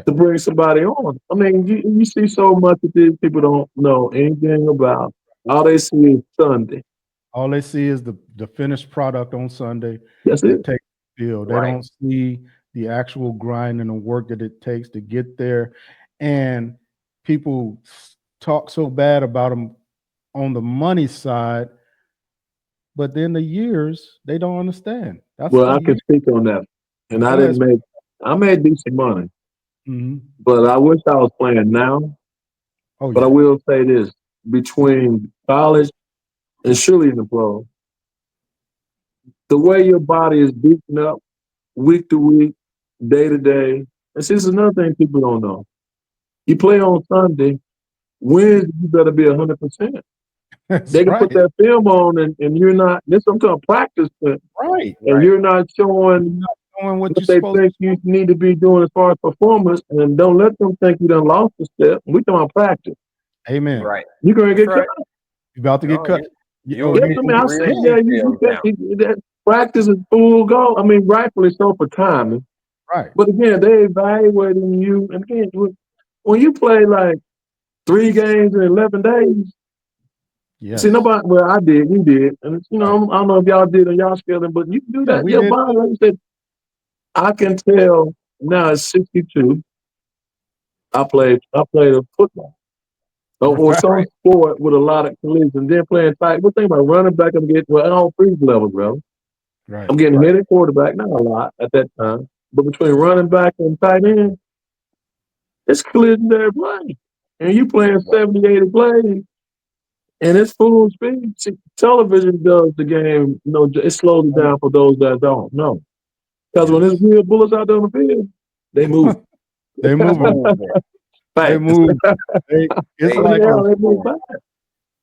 to bring somebody on. I mean, you see so much that these people don't know anything about. All they see is Sunday. All they see is the finished product on Sunday. That's it. Take the field. They don't see the actual grind and the work that it takes to get there. And people talk so bad about them on the money side, but then the years they don't understand. I can speak on that. And I made decent money. Mm-hmm. But I wish I was playing now. But I will say this: between college and surely in the pro, the way your body is beaten up week to week, day to day, and this is another thing people don't know. You play on Sunday, Wednesday you better be 100%. They can put that film on and you're not. This I'm talking practice, and you're not showing what they think you need to be doing as far as performance, and don't let them think you done lost a step. We talking about practice. Amen. Right. You're gonna get cut. You're about to get cut. That practice is full go. I mean, rightfully so for timing. Right. But again, they evaluating you. And again, when you play like 3 games in 11 days, see, nobody. Well, I did. We did, and I don't know if y'all did on y'all schedule, but you can do that. Your body, like you said, I can tell now. It's 62. I played a football. Or some sport with a lot of collisions, and then playing tight. We're thinking about running back and get at all 3 levels, bro. Right. I'm getting hit at quarterback, not a lot at that time, but between running back and tight end, it's collisionary play. And you playing 70, 80 plays, and it's full speed. See, television does the game, it slows it down for those that don't know. Because when there's real bullets out there on the field, they move. They moving. They move. It's like they move back.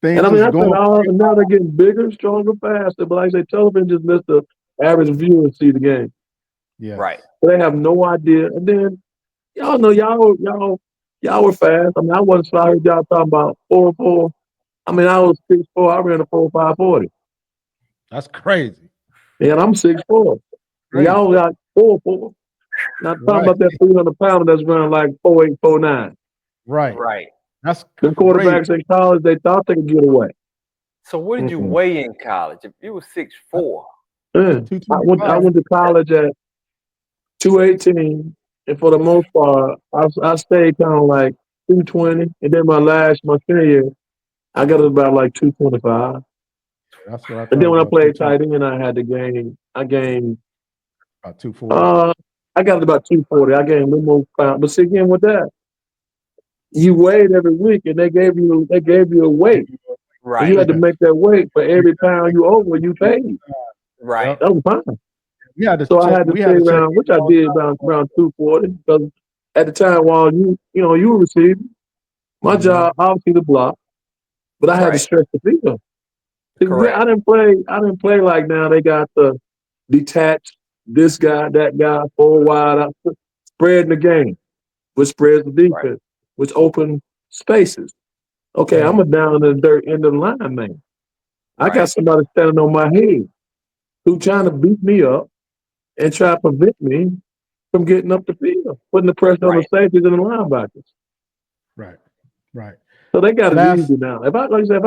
things And I mean, is going. now they're getting bigger, stronger, faster. But like I say, television just lets the average viewer see the game. Yeah. Right. So they have no idea. And then y'all know y'all were fast. I mean, I wasn't sorry. Y'all talking about 4.4. I mean, I was 6'4". I ran a 4.540. That's crazy. And I'm 6'4". Y'all got 4.4. Not talking about that 300-pounder that's running like 4.8, 4.9. Right. Right. That's the quarterbacks in college, they thought they could get away. So what did you weigh in college? If you were 6'4". I went to college at 218, and for the most part, I stayed kind of like 220, and then my senior year, I got about like 225. That's what I thought. And then when I played tight end, I gained about 240. I got about 240. I gained a little more pounds. But see, again, with that, you weighed every week, and they gave you a weight. Right. And you had to make that weight for every pound you over, you paid. Right. That was fine. So I had to stay around, which I did around 240, because at the time while you were receiving, my job obviously to block, but I had to stretch the field. Correct. I didn't play like now they got the detached, this guy, that guy, full wide out, spreading the game, which spreads the defense, which open spaces. Okay, I'm a down in the dirt end of the line, man. I got somebody standing on my head who trying to beat me up and try to prevent me from getting up the field, putting the pressure on the safeties and the linebackers. Right. So they got it easy now. If I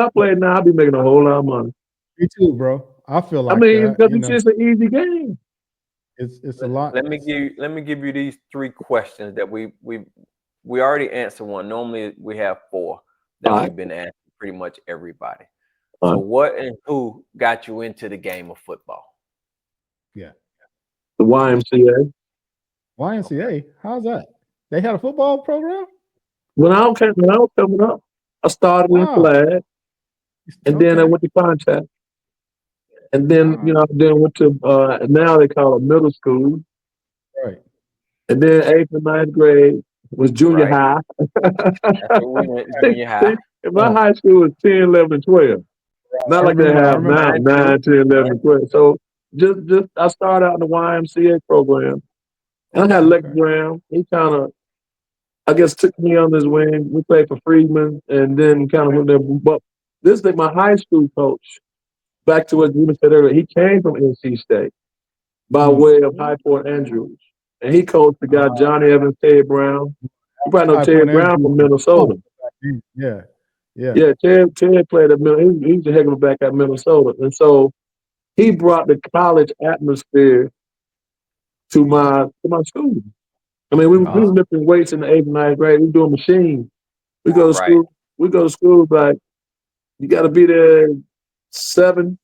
played now, I'd be making a whole lot of money. Me too, bro. I feel like because it's just an easy game. It's a lot. Let me give you these 3 questions that we already answered one. Normally we have 4 that we've been asking pretty much everybody. So what and who got you into the game of football? Yeah. The YMCA. YMCA? How's that? They had a football program? When I was coming up, I started in flag, and then I went to contact. And then, then went to, now they call it middle school. Right. And then 8th and 9th grade was junior high. That's where we went, junior high. My high school was 10, 11, and 12. Not like they have now, 9, 10, 11, and 12. So just I started out in the YMCA program. And I had Lex Graham. He kind of, I guess, took me on his wing. We played for Freedman and then kind of went there. But this is my high school coach. Back to what Jimmy said earlier, he came from NC State by way of High Point Andrews. And he coached the guy Johnny Evans, Ted Brown. You probably know Ted Brown from Minnesota. Yeah. Yeah, Ted played at Minnesota. He's a heck of a back at Minnesota. And so he brought the college atmosphere to my school. I mean, we were lifting weights in the 8th and 9th grade. We were doing machines. We go to school. We go to school, but you got to be there 7,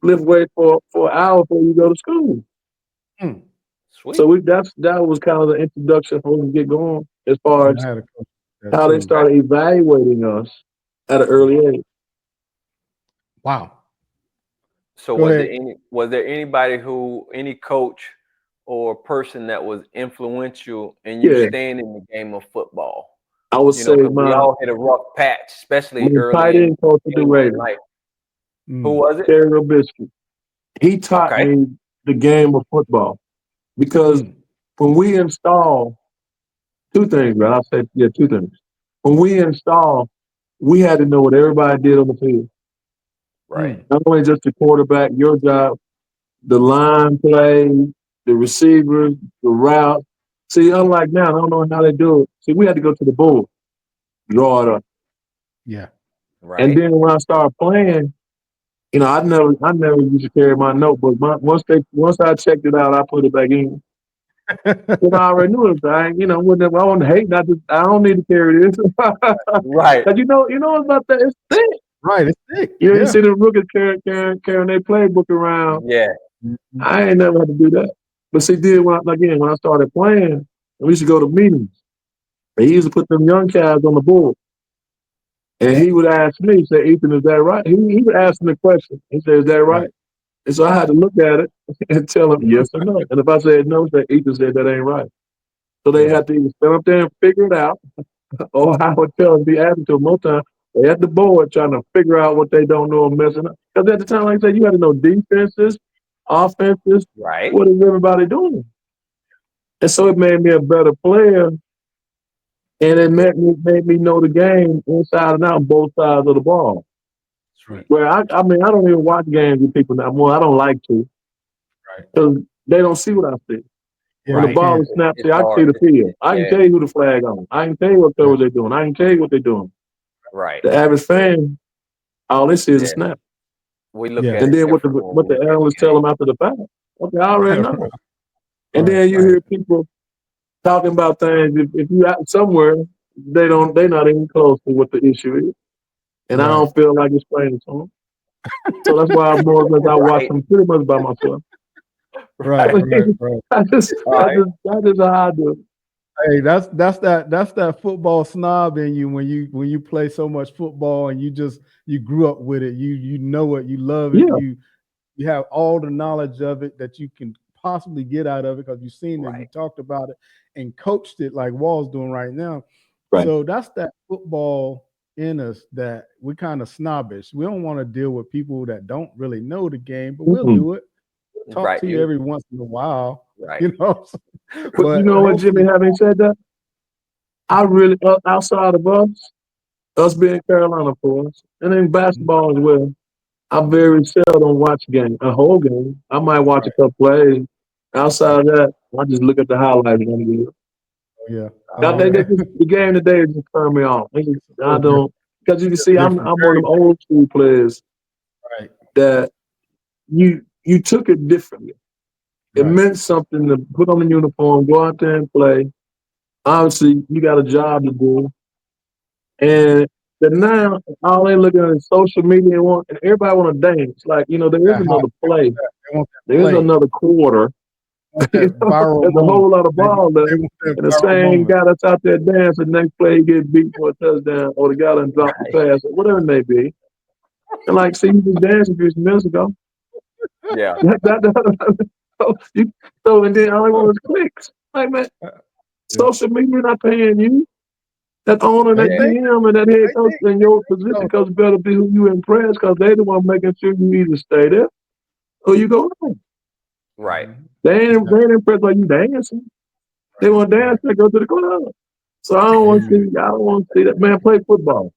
lift weight for an hour before you go to school. Sweet. So that was kind of the introduction for us to get going as far as how they started evaluating us at an early age. Wow. So was there any coach or person that was influential in you staying in the game of football? I would say we all hit a rough patch, especially early in life. Who was it? Terry Robisky. He taught me the game of football because when we install 2 things, right? I'll say 2 things. When we install, we had to know what everybody did on the field. Right. Not only just the quarterback, your job, the line play, the receivers, the route. See, unlike now, I don't know how they do it. See, we had to go to the board, draw it up. Yeah. Right. And then when I started playing, I never used to carry my notebook. Once I checked it out, I put it back in. I already knew it. I want to hate. I don't need to carry this. Right. Because about that. It's thick. Right. It's thick. You see the rookies carrying their playbook around. Yeah. I ain't never had to do that. But see, when I started playing, we used to go to meetings. And he used to put them young cats on the board. And he would ask me, say, Ethan, is that right? He would ask me the question. He said, is that right? And so I had to look at it and tell him yes or no. And if I said no, say Ethan said that ain't right. So they had to either stand up there and figure it out, or I would tell them, be asking to them more time. They at the board trying to figure out what they don't know and messing up. Because at the time, like I said, you had to know defenses, offenses. Right. What is everybody doing? And so it made me a better player. And it made me know the game inside and out, both sides of the ball. That's right. Where I don't even watch games with people now more. I don't like to. Because they don't see what I see. When the ball is snapped, I can see the field. I can tell you who the flag on. I can tell you what coverage they're doing. I can tell you what they're doing. Right. The average fan, all they see is a snap. We look at and it then what the analysts tell them after the fact. Okay, I already know. And then you hear people talking about things. If you out somewhere, they're not even close to what the issue is. And I don't feel like explaining to them. So that's why I watch them pretty much by myself. Right. That's just how I do it. Hey, that's that football snob in you when you play so much football and you grew up with it. You know it, you love it, you have all the knowledge of it that you can possibly get out of it because you've seen it, you talked about it and coached it like Wall's doing right now. Right. So that's that football in us that we're kind of snobbish. We don't want to deal with people that don't really know the game, but we'll do it. We'll talk to you every once in a while. Right. You know. But you know what, Jimmy, having said that, I really, outside of us being Carolina for us, and in basketball as well, I very seldom watch a whole game. I might watch a couple plays. Outside of that, I just look at the highlights and I'm good. The game today just turned me off. I don't, because you can see I'm one of them old school players that you took it differently. It meant something to put on the uniform, go out there and play. Obviously, you got a job to do. And now, all they looking at is social media and everybody want to dance. Like, there is another play. There is another quarter. There's a whole lot of ball left. And the same guy that's out there dancing, next play he get beat for a touchdown, or the guy done dropped the pass, or whatever it may be. And like, see, you just danced a few minutes ago. Yeah. So and then all I want is clicks. Like, man, social media not paying you. That owner, that GM, and that head coach in your position coach better be who you impress because they the one making sure you either stay there or you go home. Right. They ain't impressed by you dancing. They want to dance, they go to the club. So I don't want to see that. Man, play football.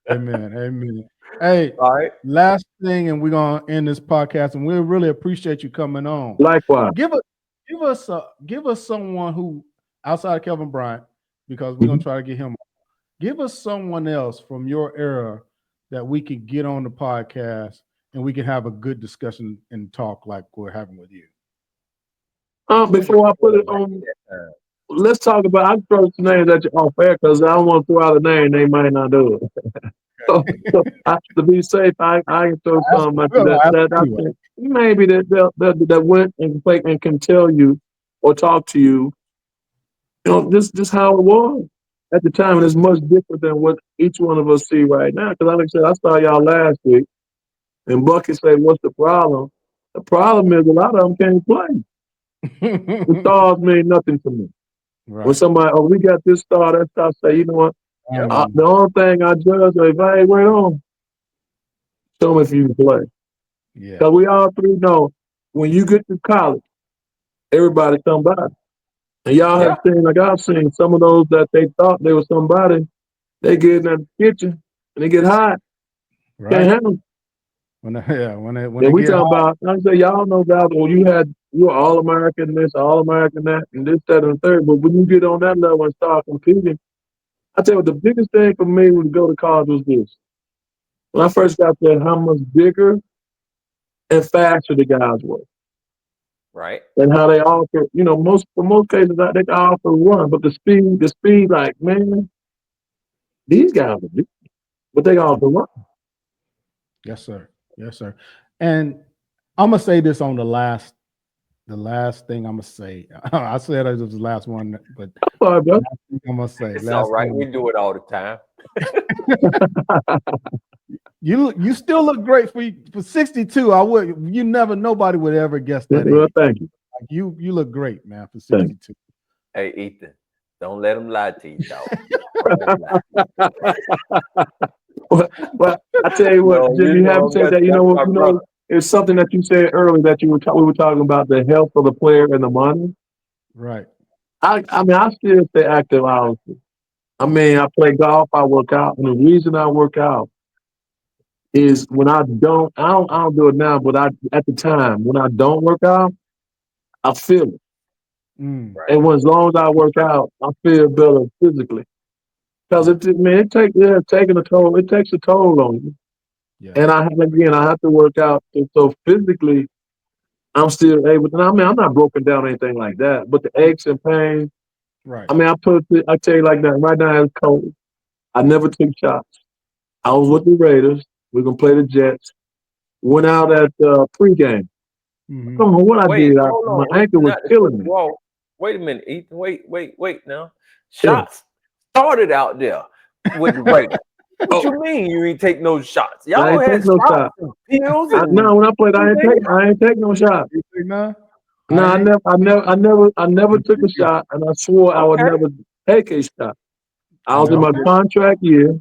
Amen. Hey, all right. Last thing, and we're gonna end this podcast, and we really appreciate you coming on. Likewise. Give us someone who outside of Kelvin Bryant, because we're gonna try to get him. Give us someone else from your era that we can get on the podcast and we can have a good discussion and talk like we're having with you. Before I put it on, let's talk about. I throw some names at you off air because I don't want to throw out a name they might not do it. so to be safe, I can throw something at you that I think maybe that went and play and can tell you or talk to you. Just how it was at the time, and it's much different than what each one of us see right now. Because like I said, I saw y'all last week, and Bucky said, "What's the problem?" The problem is a lot of them can't play. The stars mean nothing to me. Right. When somebody, we got this star, that star, say, you know what? The only thing I judge is if I ain't right on, show me if you can play. Yeah. Because we all three know when you get to college, everybody's somebody. And y'all have seen, like I've seen, some of those that they thought they were somebody, they get in that kitchen and they get hot. Right. Can't handle it. When we talk about, like I say, y'all know guys, well, you were All-American this, All-American that, and this, that, and the third. But when you get on that level and start competing, I tell you what, the biggest thing for me to go to college was this. When I first got there, how much bigger and faster the guys were. Right. And how they offer, for most cases, they can offer run, but the speed, like, man, these guys are big, but they offer run. Yes, sir. And I'm gonna say this on the last thing I'm gonna say. I said it was the last one, but Sorry, bro. last thing I'm gonna say. It's last all right. thing. We do it all the time. You still look great for 62. You never nobody would ever guess that. Well, age. thank you. Like you look great, man, for Thank 62. Hey, Ethan, don't let him lie to you, dog. Well, I tell you what, No, Jimmy, you haven't said that. that's my brother. It's something that you said earlier that we were talking about the health of the player and the money. Right. I mean, I still stay active, honestly. I mean, I play golf, I work out, and the reason I work out is when I don't do it now, but at the time when I don't work out, I feel it. Right. And as long as I work out, I feel better physically. Because taking a toll. It takes a toll on you. Yeah. And I have to work out. So physically, I'm still able. And I mean, I'm not broken down or anything like that. But the aches and pains. Right. I mean, I tell you like that. Right now it's cold. I never took shots. I was with the Raiders. We're gonna play the Jets. Went out at pregame. Mhm. I don't know what I Wait, did. hold on. My ankle was killing me. Whoa, wait a minute, Ethan. Wait now. Shots started out there with the Raiders. What you mean you ain't take no shots? I Y'all ain't had take no shots shot. and pills No, when I played, I ain't take no shot. You think nah? No, I never took a shot, and I swore I would Okay. never take a shot. I was in my Okay. contract year,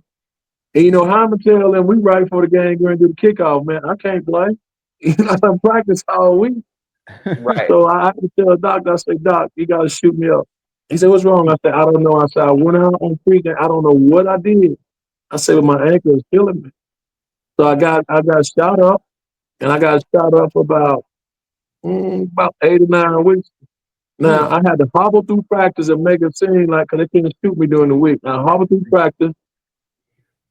and you know how I'm gonna tell them we ready for the game, going to do the kickoff, man. I can't play. I practice all week, Right. so I have to tell the doctor. I say, Doc, you gotta shoot me up. He said, what's wrong? I said, I don't know. I said, I went out on pregame. I don't know what I did. I said, well, my ankle is killing me. So I got shot up, and I got shot up about 8 or 9 weeks. Now, I had to hobble through practice and make it seem like, because they couldn't shoot me during the week. Now, I hobbled through practice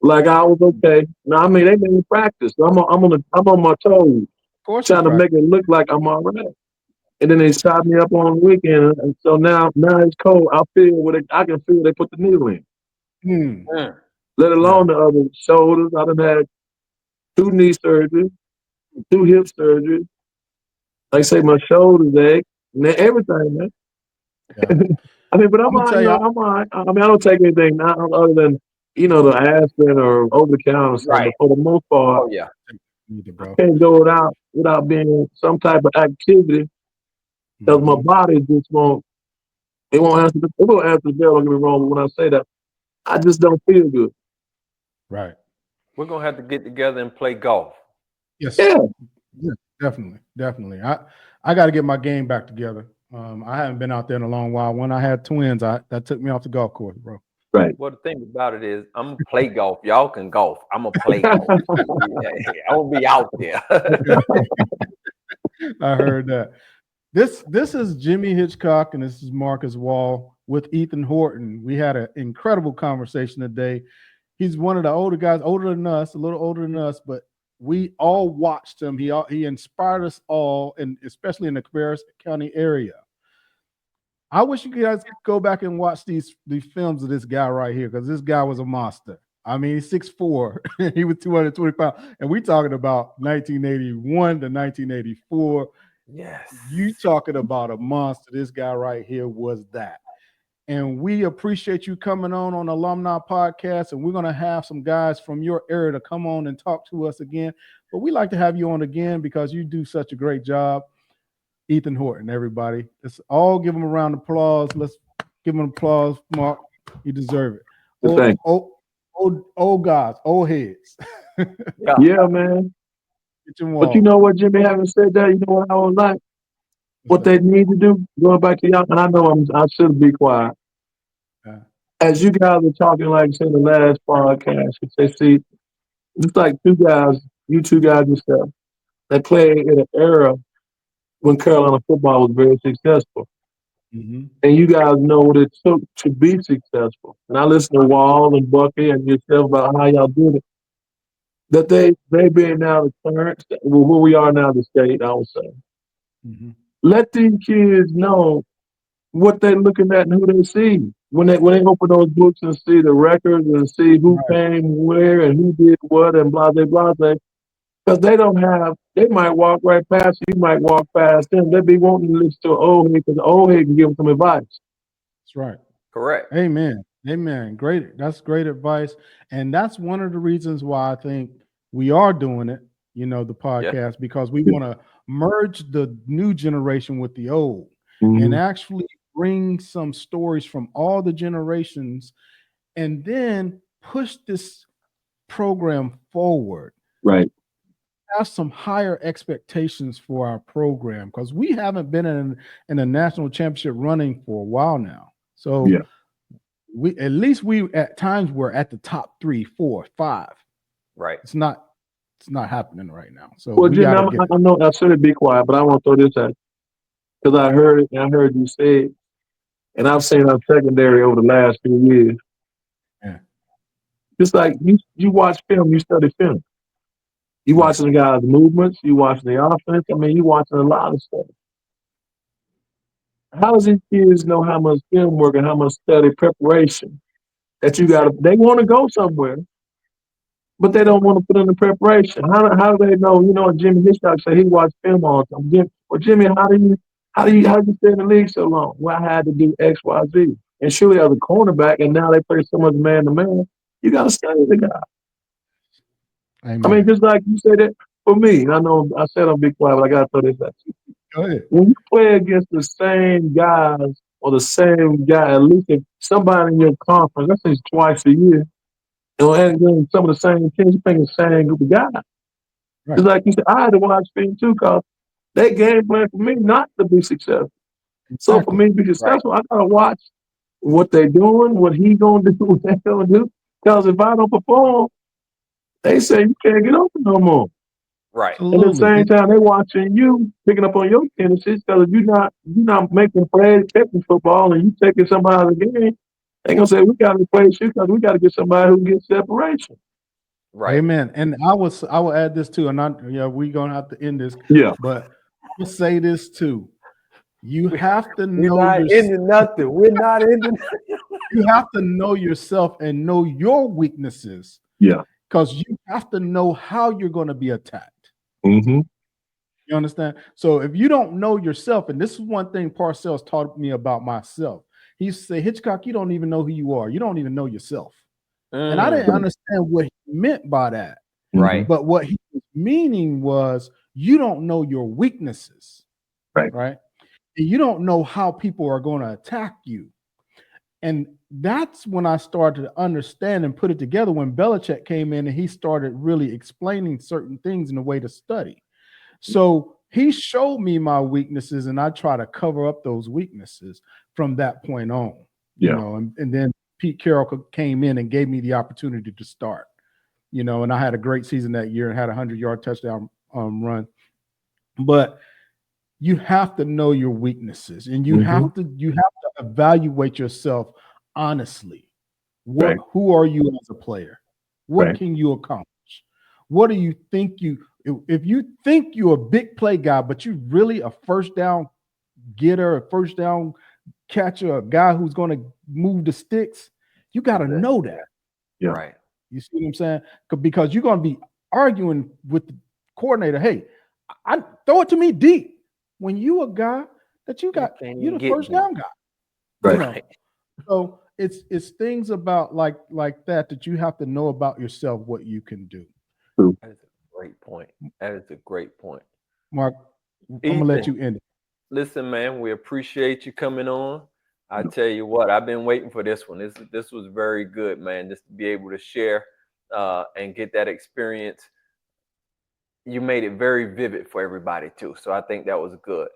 like I was okay. Now, I mean, they made me practice. So I'm on my toes, Of course you trying to practice. make it look like I'm all right. And then they shot me up on the weekend. And so now it's cold. I can feel they put the needle in. Mm. Let alone the other shoulders. I done had 2 knee surgeries, 2 hip surgeries. Like I say, my shoulders ache, everything, man. Yeah. I mean, but I'm I'm gonna all right, tell you, I'm all right. I mean, I don't take anything now other than, the aspirin or over the counter or something. Right. But for the most part, Oh yeah. bro. can't go without being some type of activity because my body just won't answer the bell. Don't get me wrong, but when I say that, I just don't feel good. Right. We're gonna have to get together and play golf. Yes. Yeah. Yeah, definitely. I got to get my game back together. I haven't been out there in a long while. When I had twins, that took me off the golf course, bro. Right. Well, the thing about it is, I'm gonna play golf. Y'all can golf. I'm gonna play golf. Yeah, I'm gonna be out there. I heard that. This is Jimmy Hitchcock and this is Marcus Wall with Ethan Horton. We had an incredible conversation today. He's one of the older guys, older than us, a little older than us, but we all watched him. He inspired us all, and especially in the Cabarrus County area. I wish you guys could go back and watch these films of this guy right here, because this guy was a monster. I mean, he's 6'4", he was 225, and we talking about 1981 to 1984. Yes. You talking about a monster. This guy right here was that. And we appreciate you coming on Alumni Podcast, and we're going to have some guys from your area to come on and talk to us again. But we like to have you on again because you do such a great job. Ethan Horton, everybody. Let's all give him a round of applause. Let's give him an applause, Mark. You deserve it. Old guys, old heads. Yeah, man. Hitch and Wall. But you know what, Jimmy, having said that, you know what I was like? What they need to do, going back to y'all, and I know I should be quiet. Yeah. As you guys are talking, like say the last podcast, you say, see, it's like you two guys yourself, that played in an era when Carolina football was very successful. Mm-hmm. And you guys know what it took to be successful. And I listen to Wall and Bucky and yourself about how y'all did it. That they being now the current, where we are now, the state, I would say. Mm-hmm. Let these kids know what they're looking at and who they see. When they open those books and see the records and see who came where and who did what and blah, blah, blah, Because they might walk right past you, might walk past them. They be wanting to listen to an old head because the old head can give them some advice. That's right. Correct. Amen. Amen. Great. That's great advice. And that's one of the reasons why I think we are doing it, the podcast, because we want to merge the new generation with the old and actually bring some stories from all the generations and then push this program forward. Right. Have some higher expectations for our program because we haven't been in a national championship running for a while now. So we at times we're at the top 3, 4, 5. Right. It's not happening right now. So well, Jimmy, I know I should be quiet, but I want to throw this at you because I heard you say it, and I've seen our secondary over the last few years. Yeah. Just like you watch film, you study film. You watching the guys' movements, you watching the offense. I mean, you watching a lot of stuff. How does these kids know how much film work and how much study preparation that you got? They want to go somewhere, but they don't want to put in the preparation. How do they know? Jimmy Hitchcock said he watched film all the time. Well, Jimmy, how do you stay in the league so long? Well, I had to do X, Y, Z. And surely as a cornerback, and now they play so much man to man, you got to study the guy. Amen. I mean, just like you said that for me. I know I said I'll be quiet, but I got to throw this at you. Go ahead. When you play against the same guys or the same guy, at least if somebody in your conference, let's say twice a year, and some of the same teams, you're playing the same group of guys. Right. It's like you said, I had to watch film too, because they game plan for me not to be successful. Exactly. So for me to be successful, I gotta watch what they're doing, what he gonna do, what they gonna do. Because if I don't perform, they say you can't get open no more. Right. And at the same time, they watching you picking up on your tendencies, because if you're not making plays, catching football, and you taking somebody out of the game, they gonna say we got to replace you because we got to get somebody who gets separation. Right. Amen. And I will add this too, and we're gonna have to end this. Yeah. But I'll say this too. You have to know We're not ending nothing. We're not ending. You have to know yourself and know your weaknesses. Yeah. Because you have to know how you're going to be attacked. Mm-hmm. You understand? So if you don't know yourself, and this is one thing Parcells taught me about myself. He used to say, Hitchcock, you don't even know who you are. You don't even know yourself. And I didn't understand what he meant by that. Right. But what he was meaning was you don't know your weaknesses. Right. Right. And you don't know how people are going to attack you. And that's when I started to understand and put it together when Belichick came in and he started really explaining certain things in a way to study. So he showed me my weaknesses and I try to cover up those weaknesses from that point on. And then Pete Carroll came in and gave me the opportunity to start, and I had a great season that year and had a 100-yard touchdown run. But you have to know your weaknesses and you have to evaluate yourself honestly. Who are you as a player? What can you accomplish? What do you think if you think you're a big play guy, but you're really a first down getter, a first down catcher, a guy who's going to move the sticks, you got to know that. Yeah. Right. You see what I'm saying? Because you're going to be arguing with the coordinator. Hey, I throw it to me deep. When you a guy that you're the first down guy. Right. So it's things about like that you have to know about yourself, what you can do. That is a great point. That is a great point. Mark, I'm gonna let you end it. Listen, man, we appreciate you coming on. I tell you what, I've been waiting for this one. This was very good, man. Just to be able to share and get that experience. You made it very vivid for everybody too. So I think that was good.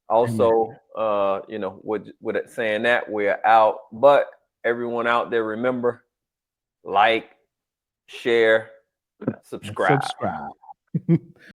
Also, with it saying that, we're out. But everyone out there, remember, like, share, subscribe.